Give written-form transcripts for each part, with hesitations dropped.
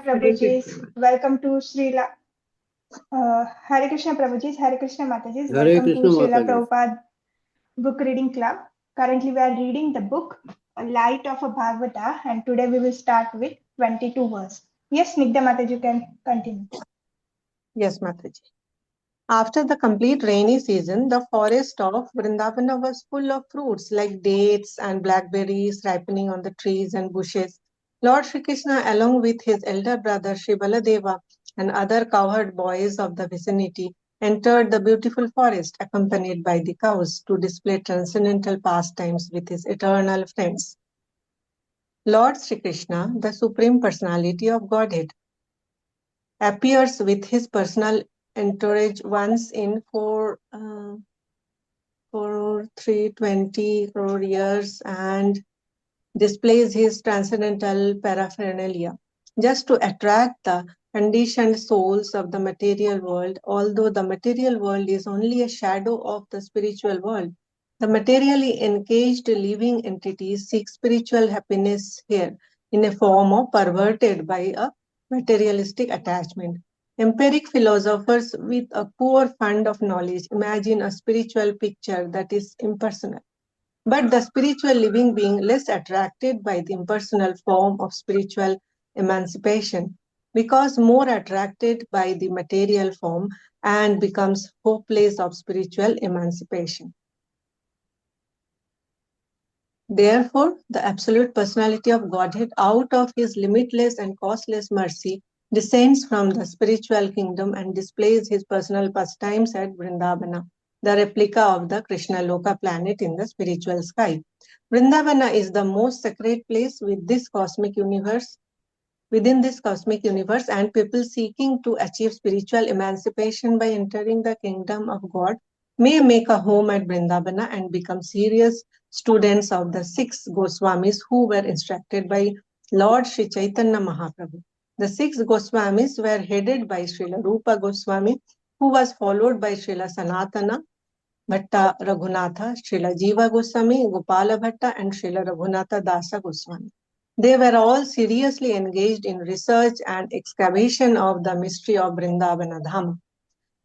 Prabhuji, welcome to Srila Hare Krishna Prabhuji, Hare Krishna Mataji, Hare welcome to Krishna Srila Mataji. Prabhupada Book Reading Club. Currently, we are reading the book Light of a Bhagvata, and today we will start with 22 verse. Yes, Nigda Mataji, you can continue. Yes, Mataji. After the complete rainy season, the forest of Vrindavana was full of fruits like dates and blackberries ripening on the trees and bushes. Lord Shri Krishna, along with his elder brother Shri Baladeva and other cowherd boys of the vicinity, entered the beautiful forest accompanied by the cows to display transcendental pastimes with his eternal friends. Lord Shri Krishna, the Supreme Personality of Godhead, appears with his personal entourage once in 320 crore years and displays his transcendental paraphernalia just to attract the conditioned souls of the material world. Although the material world is only a shadow of the spiritual world, the materially engaged living entities seek spiritual happiness here in a form of perverted by a materialistic attachment. Empiric philosophers with a poor fund of knowledge imagine a spiritual picture that is impersonal. But the spiritual living being less attracted by the impersonal form of spiritual emancipation because more attracted by the material form and becomes hopeless of spiritual emancipation. Therefore, the absolute personality of Godhead, out of his limitless and costless mercy, descends from the spiritual kingdom and displays his personal pastimes at Vrindavana, the replica of the Krishna Loka planet in the spiritual sky. Vrindavana is the most sacred place within this cosmic universe, and people seeking to achieve spiritual emancipation by entering the kingdom of God may make a home at Vrindavana and become serious students of the 6 Goswamis who were instructed by Lord Sri Chaitanya Mahaprabhu. The 6 Goswamis were headed by Srila Rupa Goswami, who was followed by Srila Sanatana Bhatta Raghunatha, Srila Jiva Goswami, Gopala Bhatta, and Srila Raghunatha Dasa Goswami. They were all seriously engaged in research and excavation of the mystery of Vrindavana Dhama.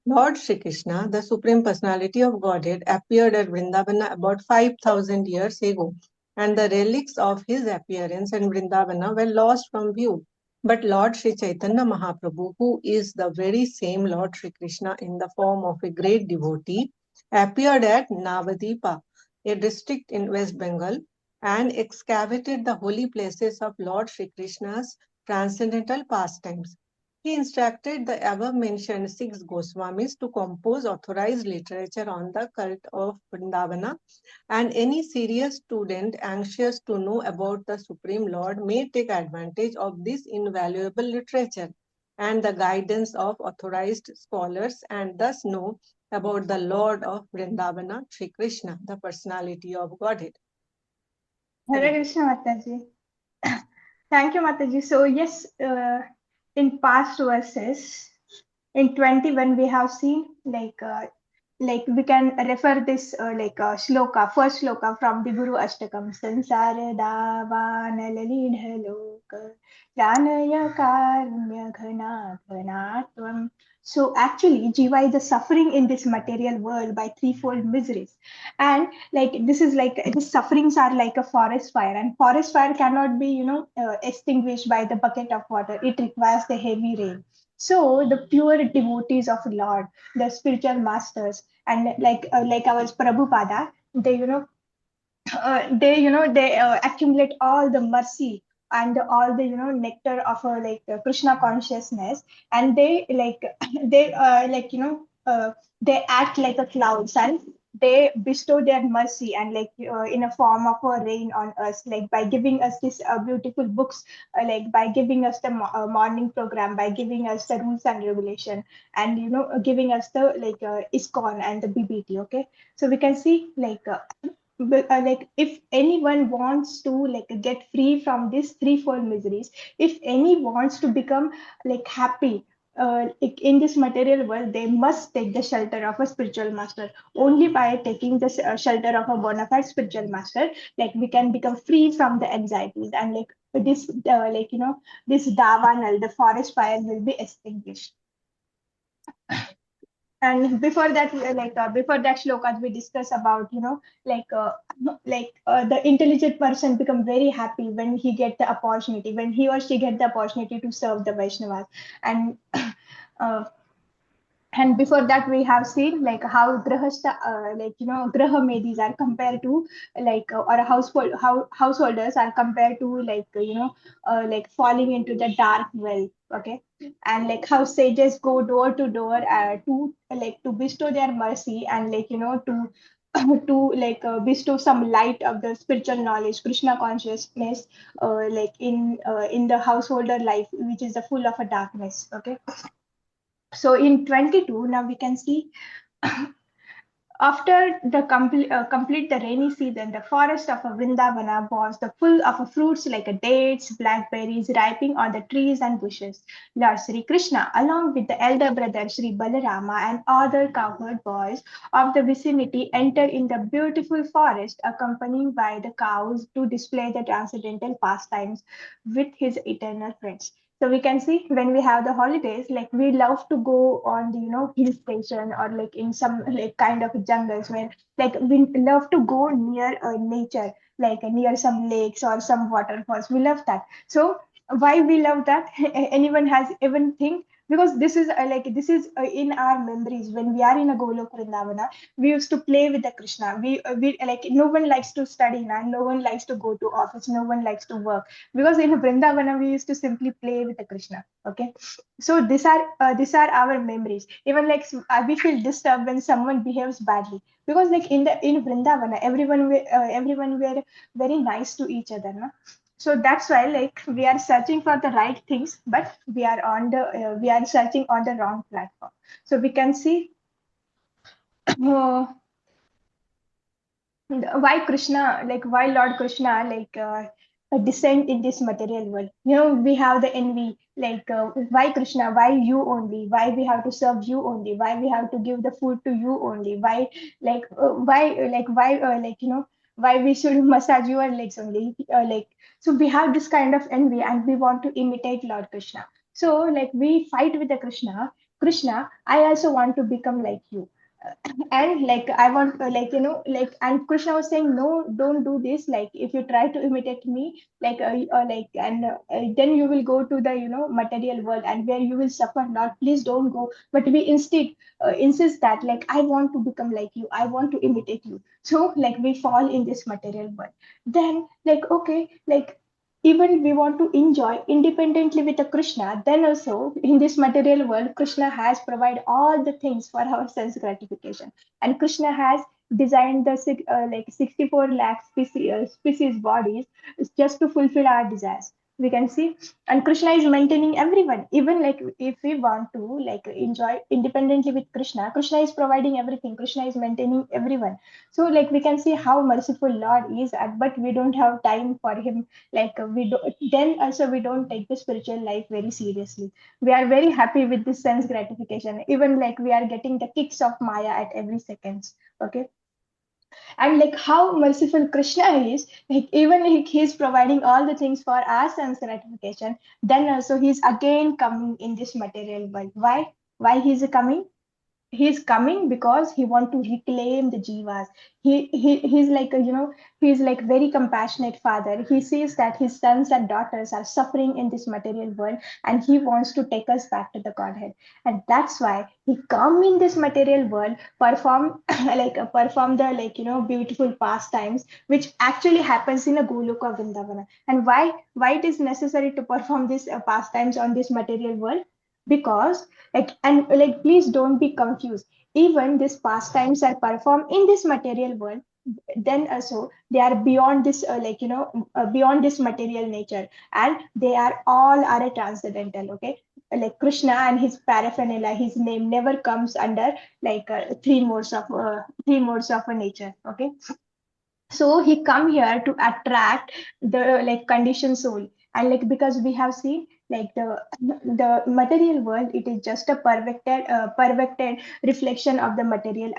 Lord Shri Krishna, the Supreme Personality of Godhead, appeared at Vrindavana about 5,000 years ago, and the relics of his appearance in Vrindavana were lost from view. But Lord Sri Chaitanya Mahaprabhu, who is the very same Lord Shri Krishna in the form of a great devotee, appeared at Navadipa, a district in West Bengal, and excavated the holy places of Lord Sri Krishna's transcendental pastimes. He instructed the above-mentioned 6 Goswamis to compose authorized literature on the cult of Vrindavana, and any serious student anxious to know about the Supreme Lord may take advantage of this invaluable literature and the guidance of authorized scholars and thus know about the Lord of Vrindavana, Sri Krishna, the personality of Godhead. Hare Krishna Mataji. Thank you, Mataji. So, yes, in past verses, in 21, we have seen like we can refer this shloka, first shloka from the Guru Ashtakam. Sansara davana lalidhaloka janaya karnya ghana ghanatvam. So actually, Jiva is suffering in this material world by threefold miseries. And like this is like these sufferings are like a forest fire, and forest fire cannot be, extinguished by the bucket of water. It requires the heavy rain. So the pure devotees of Lord, the spiritual masters, and like our Prabhupada, they accumulate all the mercy and all the nectar of Krishna consciousness, and they they they act like a clouds, and they bestow their mercy and in a form of a rain on us, like by giving us this beautiful books, like by giving us the morning program, by giving us the rules and regulation, and giving us the ISKCON and the BBT. Okay, so we can see like if anyone wants to get free from these threefold miseries, if any wants to become happy like in this material world, they must take the shelter of a spiritual master. Only by taking the shelter of a bona fide spiritual master, like we can become free from the anxieties, and like this this davanal, the forest fire, will be extinguished. And before that, before that shlokas, we discuss about, the intelligent person become very happy when he get the opportunity, when he or she get the opportunity to serve the Vaishnavas. And uh, and before that we have seen like how grahastha graha medis are compared to or householders are compared to falling into the dark well. Okay. And like how sages go door to door to bestow their mercy and to to bestow some light of the spiritual knowledge, Krishna consciousness, in the householder life, which is the full of a darkness. Okay. So in 22, now we can see after the complete the rainy season, the forest of a Vrindavana was the full of a fruits like a dates, blackberries ripening on the trees and bushes. Lord Sri Krishna, along with the elder brother Sri Balarama and other cowherd boys of the vicinity, entered in the beautiful forest, accompanied by the cows to display the transcendental pastimes with his eternal friends. So we can see when we have the holidays, like we love to go on the hill station or like in some like kind of jungles where like we love to go near nature, like near some lakes or some waterfalls. We love that. So why we love that? Anyone has even think? Because this is in our memories when we are in a Golok Vrindavana, we used to play with the Krishna. We like no one likes to study now, no one likes to go to office, no one likes to work, because in Vrindavana we used to simply play with the Krishna. Okay. So these are our memories. Even we feel disturbed when someone behaves badly, because like in Vrindavana everyone were very nice to each other, no? So that's why like we are searching for the right things, but we are searching on the wrong platform. So we can see uh, why Krishna, like why Lord Krishna, descend in this material world. We have the envy, why Krishna, why you only, why we have to serve you only, why we have to give the food to you only, why we should massage your legs only, so we have this kind of envy and we want to imitate Lord Krishna. So like we fight with the Krishna, I also want to become like you. And like I want and Krishna was saying, no, don't do this. Like if you try to imitate me, then you will go to the material world and where you will suffer. Not, please don't go. But we instead insist that like I want to become like you, I want to imitate you. So like we fall in this material world. Then like okay, like even we want to enjoy independently with the Krishna, then also in this material world, Krishna has provided all the things for our sense gratification. And Krishna has designed the 64 lakh species bodies just to fulfill our desires. We can see, and Krishna is maintaining everyone. Even like if we want to like enjoy independently with Krishna, Krishna is providing everything. Krishna is maintaining everyone. So like we can see how merciful Lord is, but we don't have time for him. We do, then also we don't take the spiritual life very seriously. We are very happy with this sense gratification, even like we are getting the kicks of Maya at every second. Okay. And like how merciful Krishna is, like even if he's providing all the things for our sense gratification, then also he's again coming in this material world. Why he's coming? He's coming because he want to reclaim the jivas. He's like he's like very compassionate father. He sees that his sons and daughters are suffering in this material world, and he wants to take us back to the Godhead. And that's why he come in this material world, perform perform the beautiful pastimes which actually happens in a Goloka Vrindavana. And why it is necessary to perform these pastimes on this material world? Because please don't be confused. Even these pastimes are performed in this material world, then also they are beyond this beyond this material nature, and they are all are a transcendental. Okay. Like Krishna and his paraphernalia, his name never comes under three modes of a nature. Okay. So he come here to attract the like conditioned soul. And like because we have seen like the material world, it is just a perverted reflection of the material,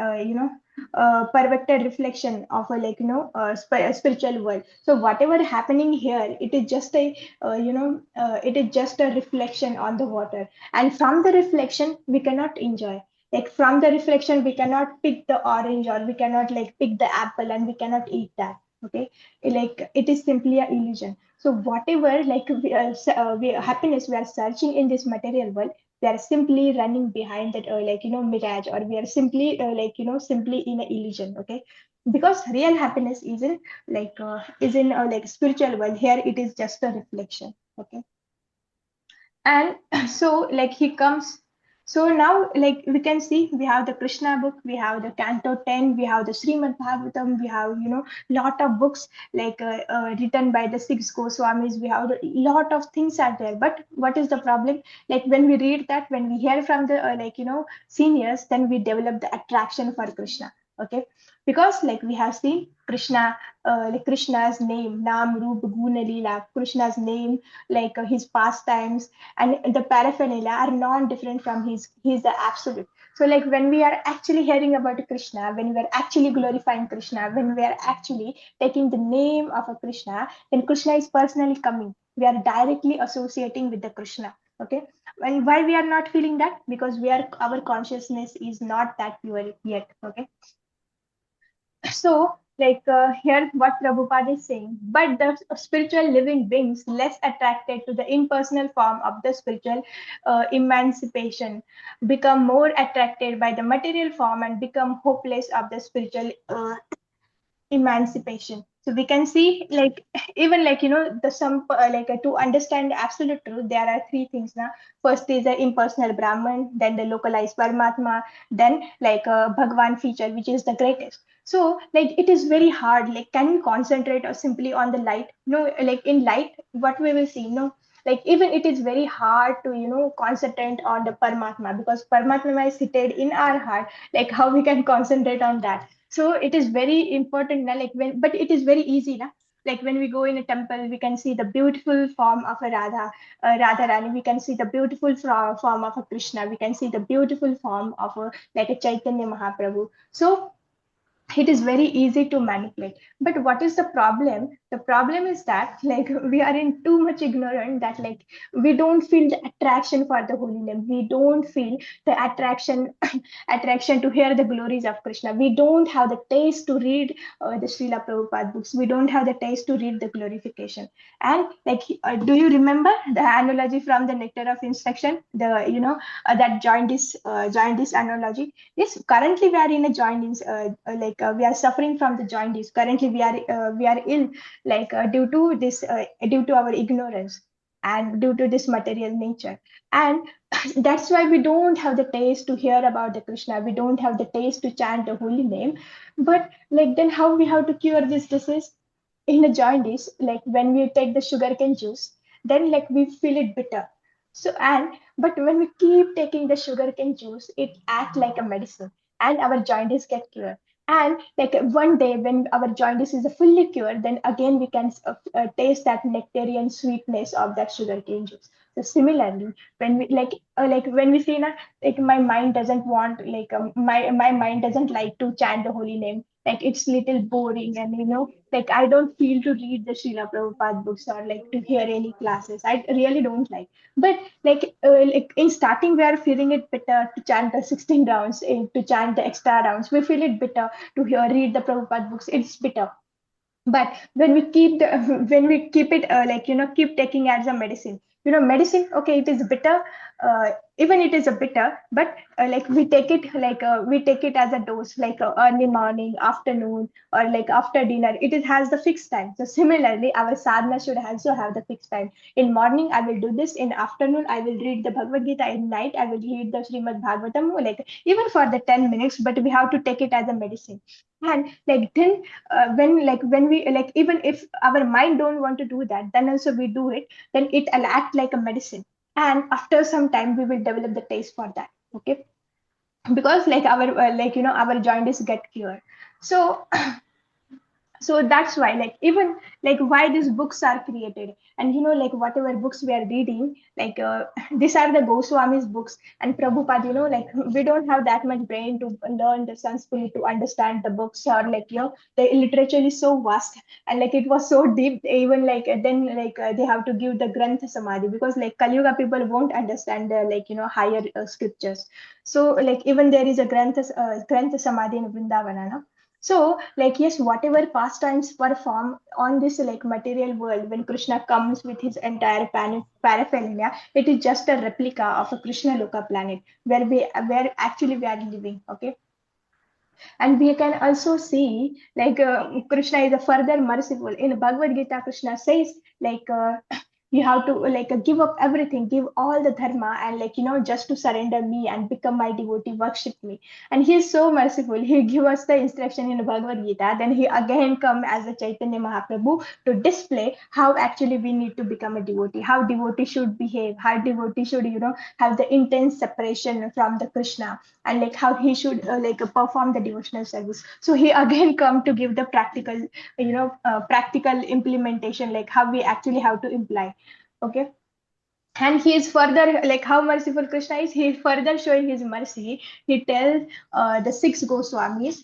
perverted reflection of a, like a spiritual world. So whatever happening here, it is just a it is just a reflection on the water, and from the reflection we cannot enjoy. Like from the reflection we cannot pick the orange, or we cannot like pick the apple and we cannot eat that. Okay, like it is simply a illusion. So whatever like happiness we are searching in this material world, we are simply running behind that mirage, or we are simply simply in an illusion. Okay, because real happiness is in like spiritual world. Here it is just a reflection. Okay, and so like he comes. So now like we can see, we have the Krishna book, we have the Canto 10, we have the Srimad Bhagavatam, we have lot of books written by the six Goswamis. We have a lot of things are there, but what is the problem? Like when we read that, when we hear from the seniors, then we develop the attraction for Krishna. Okay, because like we have seen Krishna, like Krishna's name, Nam Rup Guna Leela, Krishna's name, his pastimes and the paraphernalia are non-different from his. He's the absolute. So like when we are actually hearing about Krishna, when we are actually glorifying Krishna, when we are actually taking the name of a Krishna, then Krishna is personally coming. We are directly associating with the Krishna. Okay, and why we are not feeling that? Because we are, our consciousness is not that pure yet. Okay, so here what Prabhupada is saying, but the spiritual living beings less attracted to the impersonal form of the spiritual emancipation become more attracted by the material form and become hopeless of the spiritual emancipation. So we can see like even the some to understand absolute truth, there are three things now. First is the impersonal Brahman, then the localized Paramatma, then Bhagwan feature, which is the greatest. So like it is very hard, like can we concentrate or simply on the light? No, like in light what we will see, no, like even it is very hard to concentrate on the Paramatma, because Paramatma is seated in our heart. Like how we can concentrate on that? So it is very important na, like when, but it is very easy na. Like when we go in a temple, we can see the beautiful form of a Radha Rani. We can see the beautiful form of a Krishna. We can see the beautiful form of a like a Chaitanya Mahaprabhu. So it is very easy to manipulate. But what is the problem? The problem is that like we are in too much ignorant, that like we don't feel the attraction for the holy name. We don't feel the attraction attraction to hear the glories of Krishna. We don't have the taste to read the Srila Prabhupada books. We don't have the taste to read the glorification. And do you remember the analogy from the Nectar of Instruction, the that joint this analogy? Yes, currently we are in a jaundice, we are suffering from the jaundice. Currently we are ill, due to this, due to our ignorance and due to this material nature. And that's why we don't have the taste to hear about the Krishna. We don't have the taste to chant the holy name. But like then how we have to cure this disease? In the jaundice, like when we take the sugarcane juice, then like we feel it bitter. So and but when we keep taking the sugarcane juice, it acts like a medicine, and our jaundice get cured. And like one day when our jaundice is fully cured, then again we can taste that nectarian sweetness of that sugarcane juice. So similarly, when we when we see na, like my mind doesn't want, my mind doesn't like to chant the holy name. Like it's little boring, and like I don't feel to read the Srila Prabhupada books, or like to hear any classes. I really don't like. But like in starting, we are feeling it better to chant the 16 rounds, to chant the extra rounds. We feel it better to hear read the Prabhupada books. It's better. But when we keep the when we keep it keep taking as a medicine, medicine, okay, it is bitter. Even it is a bitter, but we take it we take it as a dose, early morning, afternoon, or like after dinner. It has the fixed time. So similarly our sadhana should also have the fixed time. In morning I will do this, in afternoon I will read the Bhagavad Gita, in night I will read the Srimad Bhagavatam, like even for the 10 minutes, but we have to take it as a medicine. And like then when we even if our mind don't want to do that, then also we do it, then it'll act like a medicine. And after some time we will develop the taste for that. Okay, because like our our jaundice get cured. So So that's why, like, even like why these books are created, and like whatever books we are reading, like these are the Goswami's books and Prabhupada, like we don't have that much brain to learn the Sanskrit to understand the books, or like the literature is so vast, and like it was so deep, even like then like they have to give the Granth Samadhi, because like Kali Yuga people won't understand the like higher scriptures. So like even there is a Granth Samadhi in Vrindavana, no? So, like, yes, whatever pastimes perform on this like material world, when Krishna comes with his entire paraphernalia, it is just a replica of a Krishna Loka planet where actually we are living. Okay, and we can also see like Krishna is a further merciful in Bhagavad Gita. Krishna says like you have to like give up everything, give all the dharma, and like just to surrender me and become my devotee, worship me. And he is so merciful, he give us the instruction in Bhagavad Gita, then he again come as a Chaitanya Mahaprabhu to display how actually we need to become a devotee, how devotee should behave, how devotee should have the intense separation from the Krishna, and like how he should like perform the devotional service. So he again come to give the practical practical implementation, like how we actually have to imply. Okay, and he is further like how merciful Krishna is, he is further showing his mercy. He tells the six Goswamis,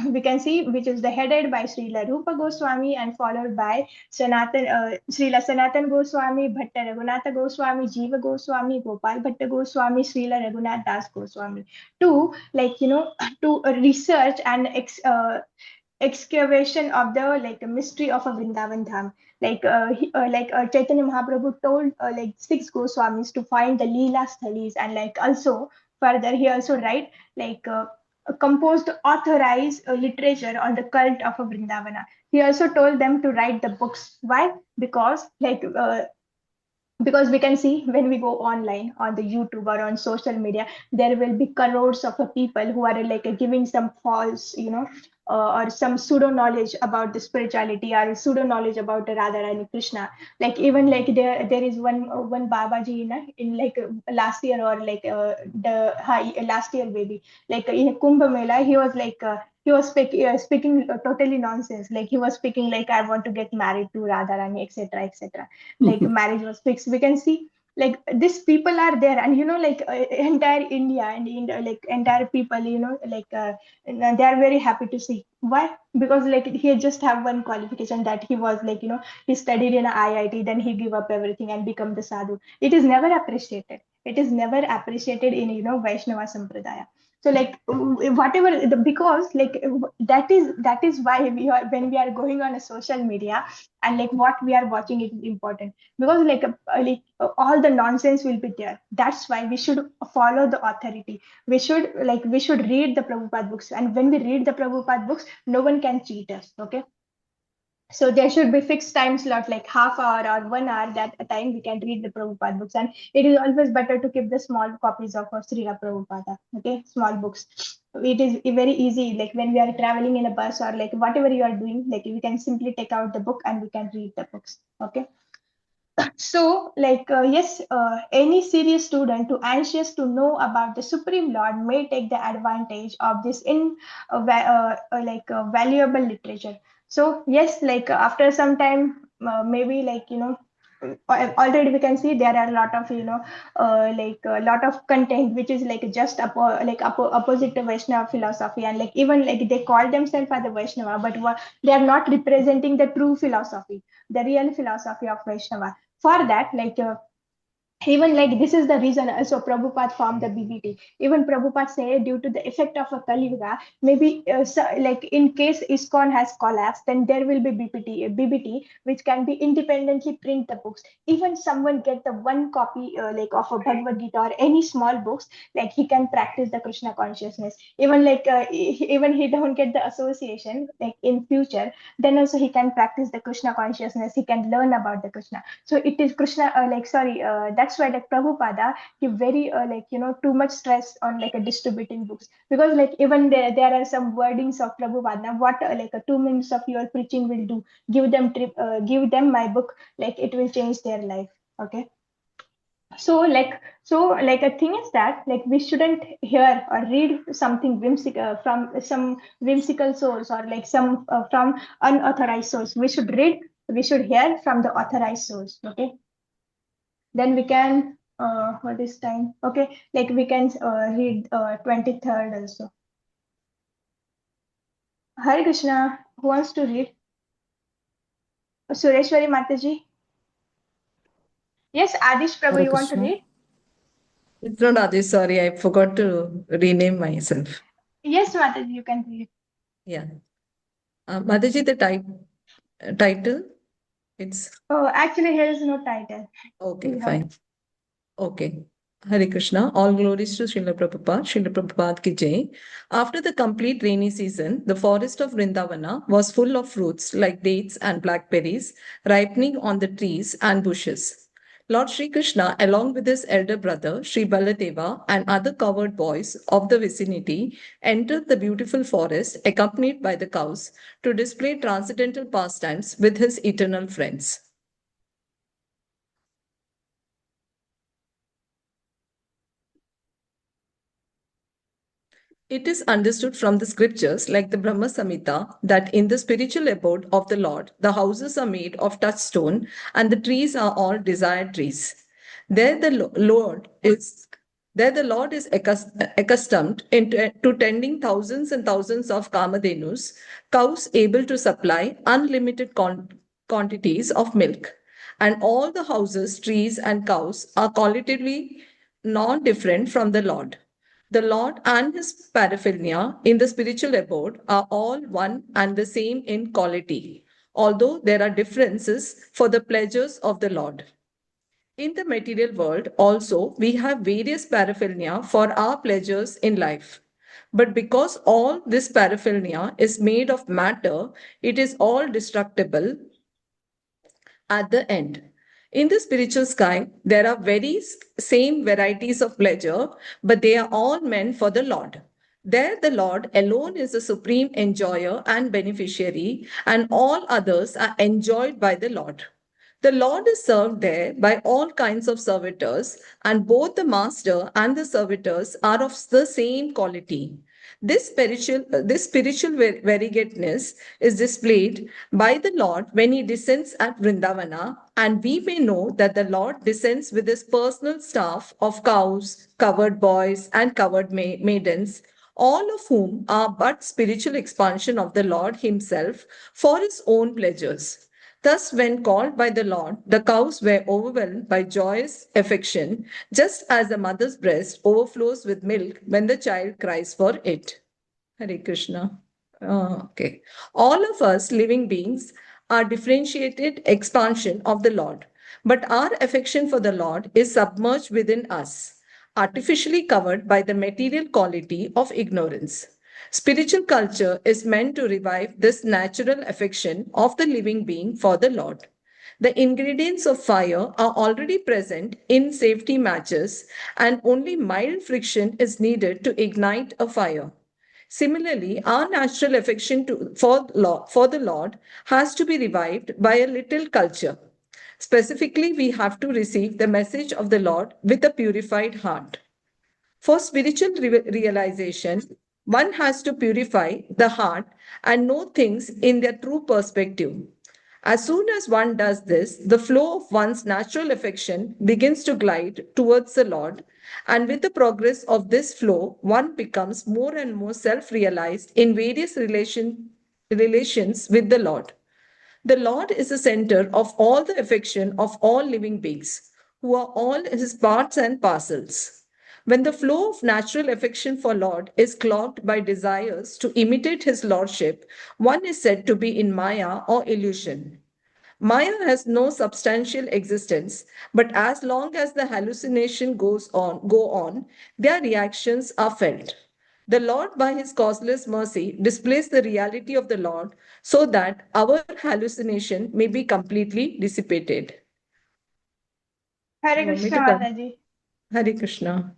we can see, which is the headed by Srila Rupa Goswami and followed by Srila Sanatan Goswami, Bhatta Raghunatha Goswami, Jiva Goswami, Gopal Bhatta Goswami, Srila Raghunath Das Goswami, to like to research and excavation of the like mystery of a Vrindavan Dham. Chaitanya Mahaprabhu told like six Goswamis to find the Leela Sthalis, and like also further he also write like composed authorized literature on the cult of a Vrindavana. He also told them to write the books. Why? Because we can see when we go online on the YouTube or on social media, there will be crores of people who are like giving some false or some pseudo knowledge about the spirituality or pseudo knowledge about the Radha Rani Krishna. Like even like there is one Babaji in like last year, or like the last year maybe, like in a Kumbh Mela, he was like he was speaking totally nonsense. Like he was speaking like, I want to get married to Radharani, etc., etc. Like marriage was fixed. We can see like these people are there, and like entire India and like entire people, they are very happy to see. Why? Because like he just have one qualification, that he was like he studied in a IIT, then he give up everything and become the sadhu. It is never appreciated. It is never appreciated in Vaishnava Sampradaya. So like whatever because like that is why we are, when we are going on a social media, and like what we are watching, it is important, because all the nonsense will be there. That's why we should follow the authority. We should read the Prabhupada books, and when we read the Prabhupada books, no one can cheat us. Okay, so there should be fixed time slot, like half hour or 1 hour, that a time we can read the Prabhupada books. And it is always better to keep the small copies of Srila Prabhupada, okay, small books. It is very easy, like when we are traveling in a bus or like whatever you are doing, like we can simply take out the book and we can read the books. Okay, so like yes, any serious student too anxious to know about the Supreme Lord may take the advantage of this in valuable literature. So yes, like after some time, maybe like already we can see there are a lot of like a lot of content which is like just opposite to Vaishnava philosophy, and like even like they call themselves as the Vaishnava, but they are not representing the true philosophy, the real philosophy of Vaishnava. For that, like even like this is the reason also Prabhupada formed the BBT. Even Prabhupada say due to the effect of a Kali Yuga, maybe like in case ISKCON has collapsed, then there will be BBT which can be independently print the books. Even someone get the one copy like of a Bhagavad Gita or any small books, like he can practice the Krishna consciousness. Even like even he don't get the association like in future, then also he can practice the Krishna consciousness. He can learn about the Krishna. So it is Krishna like sorry that's why like Prabhupada give very like too much stress on like a distributing books, because like even there are some wordings of Prabhupada, what like a 2 minutes of your preaching will do, give them my book, like it will change their life. Okay, So a thing is that like we shouldn't hear or read something whimsical from some whimsical source or like some from unauthorized source. We should hear from the authorized source. Okay, then we can what is time? Okay, like we can read 23rd also. Hare Krishna, who wants to read? Sureshwari Mataji. Yes, Adish Prabhu, Hare you want to Krishna. read? It's not Adi, sorry, I forgot to rename myself. Yes, Mataji, you can read. Yeah. Mataji, the title, it's Oh, actually, here is no title. okay, We have fine. Okay. Hare Krishna. All glories to Srila Prabhupada. Srila Prabhupada ki jai. After the complete rainy season, the forest of Vrindavana was full of fruits like dates and blackberries ripening on the trees and bushes. Lord Sri Krishna, along with his elder brother Sri Baladeva and other cowherd boys of the vicinity, entered the beautiful forest accompanied by the cows to display transcendental pastimes with his eternal friends. It is understood from the scriptures, like the Brahma Samhita, that in the spiritual abode of the Lord, the houses are made of touchstone and the trees are all desired trees. There the Lord is accustomed to tending thousands and thousands of kamadhenus, cows able to supply unlimited quantities of milk. And all the houses, trees, and cows are qualitatively non different from the Lord. The Lord and his paraphernalia in the spiritual abode are all one and the same in quality, although there are differences for the pleasures of the Lord. In the material world, also, we have various paraphernalia for our pleasures in life. But because all this paraphernalia is made of matter, it is all destructible at the end. In the spiritual sky, there are very same varieties of pleasure, but they are all meant for the Lord. There, the Lord alone is the supreme enjoyer and beneficiary, and all others are enjoyed by the Lord. The Lord is served there by all kinds of servitors, and both the master and the servitors are of the same quality. This spiritual variegatedness is displayed by the Lord when he descends at Vrindavana, and we may know that the Lord descends with his personal staff of cows, covered boys, and covered maidens, all of whom are but spiritual expansion of the Lord himself for his own pleasures. Thus, when called by the Lord, the cows were overwhelmed by joyous affection, just as a mother's breast overflows with milk when the child cries for it. Hare Krishna. Okay. All of us living beings are differentiated expansion of the Lord, but our affection for the Lord is submerged within us, artificially covered by the material quality of ignorance. Spiritual culture is meant to revive this natural affection of the living being for the Lord. The ingredients of fire are already present in safety matches, and only mild friction is needed to ignite a fire. Similarly, our natural affection for the Lord has to be revived by a little culture. Specifically, we have to receive the message of the Lord with a purified heart. For spiritual realization, one has to purify the heart and know things in their true perspective. As soon as one does this, the flow of one's natural affection begins to glide towards the Lord, and with the progress of this flow, one becomes more and more self realized in various relations with the Lord. The Lord is the center of all the affection of all living beings, who are all his parts and parcels. When the flow of natural affection for Lord is clogged by desires to imitate his lordship, one is said to be in Maya or illusion. Maya has no substantial existence, but as long as the hallucination go on, their reactions are felt. The Lord, by his causeless mercy, displays the reality of the Lord so that our hallucination may be completely dissipated. Hare You want me Krishna to come? Mataji. Hare Krishna.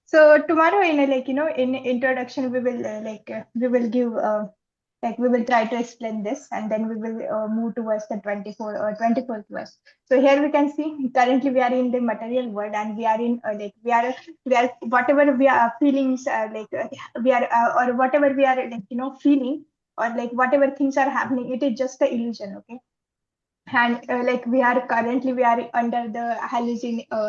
So tomorrow in in introduction we will we will give. Like we will try to explain this, and then we will move towards the 24th verse. So here we can see currently we are in the material world, and we are in we are whatever we are feelings we are or whatever we are feeling, or like whatever things are happening, it is just the illusion, okay? And like we are under the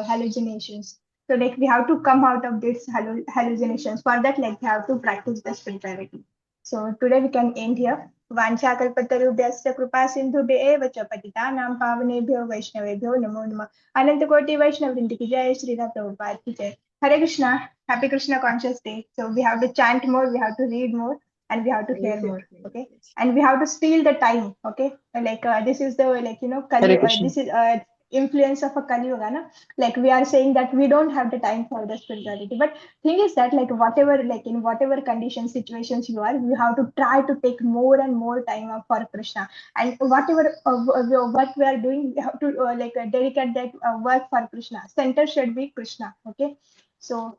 hallucinations. So like we have to come out of these hallucinations. For that, like we have to practice the spirituality. So today we can end here. वाञ्छा कल्पतरुभ्यश्च कृपा सिन्धुभ्य एव च पतितानां पावनेभ्यो वैष्णवेभ्यो नमो नमः. अनंत कोटि वैष्णव वृंद की जय. श्रीला प्रभुपाद की जय. Hare Krishna. Happy Krishna conscious day. So we have to chant more, we have to read more, and we have to hear more. Okay, and we have to steal the time. Okay, like this is the Hare Krishna. this is influence of a Kali Yuga, na? Like we are saying that we don't have the time for the spirituality, but thing is that like whatever, like in whatever conditions, situations you are, you have to try to take more and more time for Krishna. And whatever work we are doing, we have to dedicate that work for Krishna. Center should be Krishna. Okay, so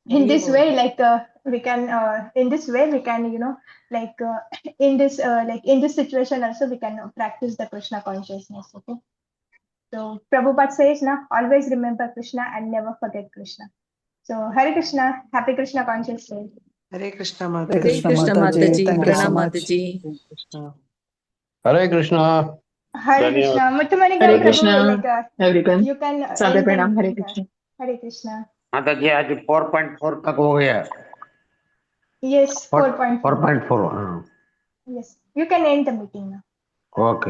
in this way, like we can in this way we can like in this situation also we can practice the Krishna consciousness. Okay, so Prabhupada says, na, always remember Krishna and never forget Krishna. So Hare Krishna. Happy Krishna conscious day. Hare Krishna Hare Mataji. Krishna Mataji, Pranam Mataji. Hare Krishna. Hare Krishna. Hare Dhanyavad. Krishna. Muttamanigam Hare Prabhu, Krishna, like everyone. you can Sadhe end the Pranam, Hare meeting here. Krishna. Hare Krishna. माता जी आज 4.4 तक हो गया. Yes, 4.4. 4.4. Yes, you can end the meeting now. Okay.